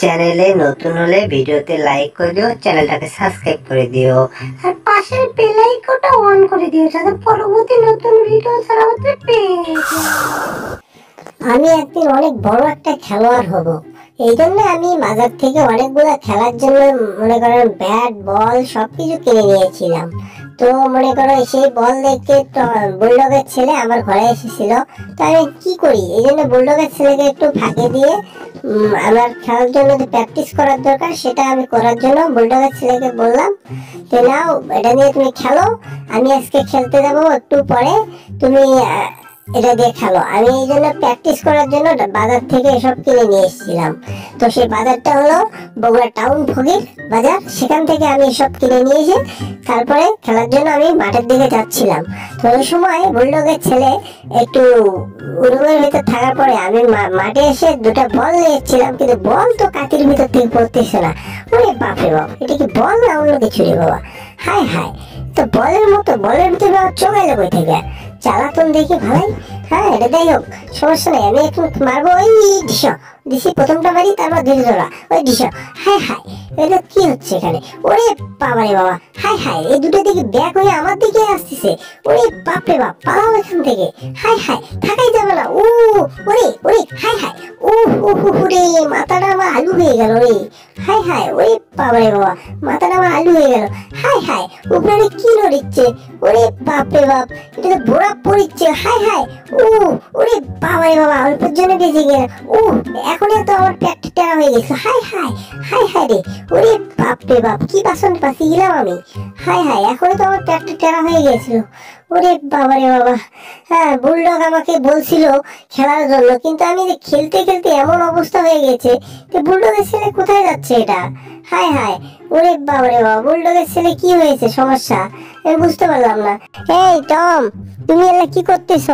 চ্যানেলে নতুন হলে ভিডিওতে লাইক করে দিও, চ্যানেলটাকে সাবস্ক্রাইব করে দিও আর পাশের বেল আইকনটা অন করে দিও যাতে পরবর্তী নতুন ভিডিও ছাড়াতে পেয়ে যাও। আমি একদিন অনেক বড় একটা খেলোয়াড় হব, এই জন্য আমি বাজার থেকে অনেকগুলো খেলার জন্য মনে করেন ব্যাট বল সবকিছু কিনে নিয়েছিলাম। তো মনে করো সেই বল দেখে বুলডগের ছেলে আমার ঘরে এসেছিল। তো আমি কি করি, এই জন্য বুলডগের ছেলেকে একটু ফাঁকে দিয়ে আমার খেলার জন্য যে প্র্যাকটিস করার দরকার সেটা আমি করার জন্য বুলডগের ছেলেকে বললাম যে নাও এটা নিয়ে তুমি খেলো, আমি আজকে খেলতে যাবো একটু পরে, তুমি এটা দিয়ে খেলো। আমি এই জন্য প্র্যাকটিস করার জন্য বাজার থেকে এসব কিনে নিয়ে এসেছিলাম। তো সেই বাজারটা হলো বগুড়া টাউন ফকির বাজার, সেখান থেকে আমি এসব কিনে নিয়ে এসে তারপরে খেলার জন্য আমি মাঠের দিকে যাচ্ছিলাম। তো ওই সময় বুলডগের ছেলে একটু রুমের ভিতর থাকার পরে আমি মাঠে এসে দুটা বল নিয়ে এসেছিলাম, কিন্তু বল তো কাতির ভিতর থেকে পড়তেছে না। ওরে বাপরে বাপ, এটা কি বল না অন্য কিছু রে বাবা, হায় হায়, তো বলের মতো বলের ভিতরে চোখাইলে বই থেকে চালাতন দেখি ভাই। হ্যাঁ এটা যাই হোক, সমস্যা নেই, আমি একটু মারবো ওই দিশি প্রথমটা মারি, তারপর ধীরে ধরা ওই হায় হায়, এটা কি হচ্ছে এখানে? ওরে বাবা রে বাবা, হায় হায়, এই দুটো দিকে ব্যাক হয়ে আমার দিকে আসতেছে। ওরে বাপরে বাপ, পালাও এখান থেকে, হায় হায়, থাকাই যাবে না। ওরে ওরে হায় হায়, রে মাথাটা আমার আলু হয়ে গেল রে, হায় হায়, ওরে বাবা রে বাবা, মাথাটা আমার আলু হয়ে গেল, হায় হায়, উপরে কি নড়িচ্ছে, ওরে বাপরে বাপ, এটা তো বোরা পড়িচ্ছে, হায় হায়, ওরে বাবা রে বাবা, অল্পের জন্য বেঁচে গেল। এখনই তো আমার পেট টেরা হয়ে গেছে, হায় হায়, হায় হায় রে, ওরে বাপরে বাপ, কি বাসন পাশে গেলাম আমি, হায় হায়, এখনই তো আমার পেট টেরা হয়ে গেছিল। ওরে বাবা রে বাবা, হ্যাঁ বুলডগ আমাকে বলছিল খেলার জন্য, কিন্তু আমি যে খেলতে খেলতে এমন অবস্থা হয়ে গেছে যে বুলডগের ছেলে কোথায় যাচ্ছে এটা, হায় হায়, ওরে বাবা রে বাবা, বুলডগের ছেলে কি হয়েছে সমস্যা আমি বুঝতে পারলাম না। এই টম, তুমি এলা কি করতেছ?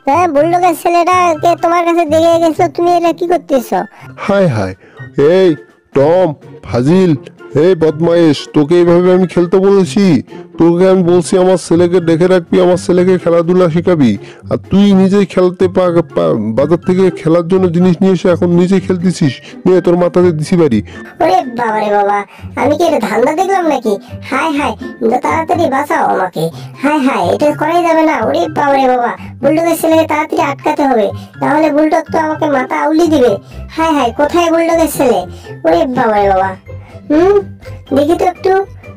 হ্যাঁ বুলডগের ছেলেটা তোমার কাছে দেখে গেছিল, তুমি এলা কি করতেছ? হায় হায়, এই টম, ফাজিল, এই বদমাইশ, তোকে এইভাবে আমি খেলতে বলেছি? তোকে আমি বলছি আমার ছেলেকে দেখে রাখবি, আমার ছেলেকে খেলাধুলা শেখাবি, আর তুই নিজেই খেলতে বাজার থেকে খেলার জন্য জিনিস নিয়ে এসে এখন নিজেই খেলতেছিস, নিয়ে তোর মাথাতে দিছি বাড়ি। ওরে বাবা রে বাবা, আমি কি এটা ধান্দা দেখলাম নাকি? হায় হায়, তাড়াতাড়ি বাঁচাও আমাকে, হায় হায়, এটা করাই যাবে না। ওরে বাবা রে বাবা, বুলডগের ছেলেকে তাড়াতাড়ি আটকাতে হবে, তাহলে বুলডগ তো আমাকে মাথা আউলি দিবে। হায় হায়, কোথায় বুলডগের ছেলে? ওরে বাবা রে বাবা, দেখি তো একটু,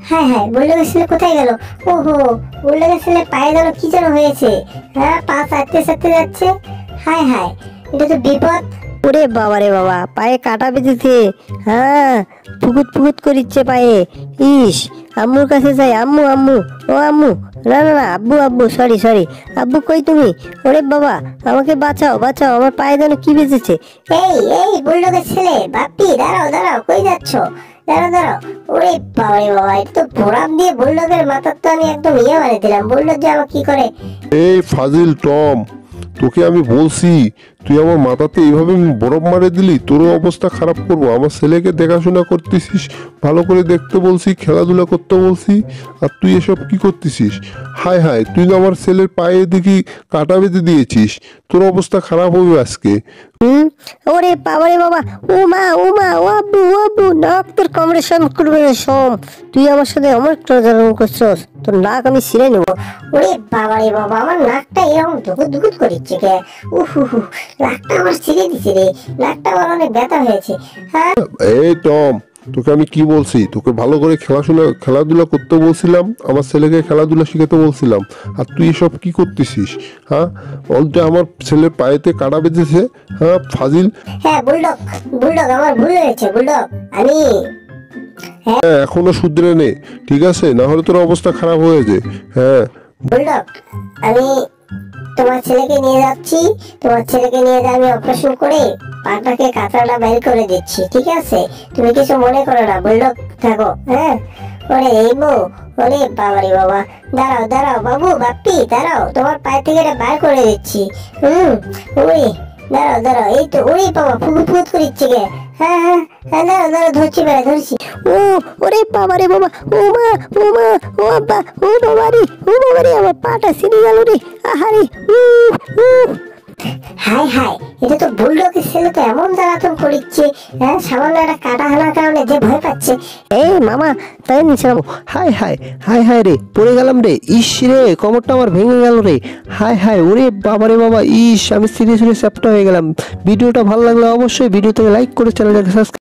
হায় হায়, বুলডগের ছেলে কোথায় গেল? ওহো, বুলডগের ছেলে পায়ে যেন কি যেন হয়েছে, হ্যাঁ পা চাটতে চাটতে যাচ্ছে, হায় হায়, এটা তো বিপদ। ওরে বাবা রে বাবা, পায়ে কাটা বেঁধেছে, হ্যাঁ ফুকুত ফুকুত করিচ্ছে পায়ে। ইস, আম্মুর কাছে যাই, আম্মু আম্মু, ও আম্মু, না না না, আব্বু আব্বু, সরি সরি, আব্বু কই তুমি? ওরে বাবা, আমাকে বাঁচাও বাঁচাও, আমার পায়ে যেন কি বেঁধেছে। এই এই বুলডগের ছেলে, বাপ্পি দাঁড়াও দাঁড়াও, কই যাচ্ছ? দাঁড়াও দাঁড়াও, ওরে বাবা রে বাবা, এটা তো ভোরাম দিয়ে বুলডগের মাথার তো আমি একদম বানিয়ে দিলাম, বুলডগ যে আমার কি করে? এই ফাজিল টম, তোকে আমি বলছি, তুই আমার মাথাতে এইভাবে বরফ মারে দিলি, তোরও অবস্থা খারাপ করবো। আমার ছেলেকে দেখাশোনা করতেছিস, ভালো করে দেখতে বলছি, খেলাধুলা করতে বলছি, আর তুই এসব কি করতেছিস? হায় হায়, তুই তো আমার ছেলের পায়ে দেখি কাটা বেঁধে দিয়েছিস, তোর অবস্থা খারাপ হবে আজকে। ওরে বাবা রে বাবা, ও মা ও মা, ও আব্বু ও আব্বু, নাক তোর কামড়ে সম করবে না সম, তুই আমার সাথে অনেক টর্চার করছস, তোর নাক আমি ছিঁড়ে নেবো। ওরে বাবা রে বাবা, আমার নাকটা এরকম দুকুত দুকুত করিচ্ছে কে? নাকটা আমার ছিঁড়ে দিছে রে, নাকটা আমার অনেক ব্যথা হয়েছে। হ্যাঁ এই টম, তোকে আমি কি বলছি, তোকে ভালো করে খেলাধুলা করতে বলছিলাম, আমার ছেলেকে খেলাধুলা শিখাতে বলছিলাম, আর তুই এসব কি করতেছিস? হ্যাঁ বলতে আমার ছেলের পায়েতে কাটা বেঁধেছে, হ্যাঁ ফাজিল। হ্যাঁ বুলডগ, বুলডগ আমার ভুল হয়েছে, বুলডগ আমি হ্যাঁ এখনো শুধরে নে, ঠিক আছে, না হলে তোর অবস্থা খারাপ হয়েছে। হ্যাঁ বুলডগ, আমি তোমার ছেলেকে নিয়ে যাচ্ছি, তোমার ছেলেকে নিয়ে যা, আমি অপারেশন করে পাটাকে কাঁচড়াটা বের করে দিচ্ছি, ঠিক আছে? তুমি কিছু মনে করো না, বুলডগ থাকো, হ্যাঁ? ওরে এই বউ, ওরে বাবা রে বাবা, দাঁড়াও দাঁড়াও বাবু, বাপ্পি দাঁড়াও, তোমার পায়ে থেকে এটা বার করে দিচ্ছি। ওরে দাঁড়াও দাঁড়াও, এই তো, ওরে বাবা, ফুকুত ফুকুত করিচ্ছে গে, হ্যাঁ হ্যাঁ হ্যাঁ, দাঁড়াও দাঁড়াও, ধরছি বেড়া ধরছি। ও ওরে বাবা রে বাবা, ও মা ও মা, ও আব্বা, ও বাবা রে, ও বাবা রে, আমার পাটা ছিঁড়ে গেল রে, আহারে। হাই হাই, এটা তো বুলডগের ছেলে, তো এমন জ্বালাতন করিচ্ছে, হ্যাঁ সামান্য একটা কাটা হানার কারণে যে ভয় পাচ্ছে। এই মামা তাই নিচে নামো। হাই হাই হাই হাই রে, পড়ে গেলাম রে, ইস রে কোমরটা আমার ভেঙে গেল রে। হাই হাই, ওরে বাবা রে বাবা, ইস আমি সিরিয়াসলি চ্যাপ্টা হয়ে গেলাম। ভিডিওটা ভালো লাগলে অবশ্যই ভিডিওতে লাইক করে চ্যানেলটাকে সাবস্ক্রাইব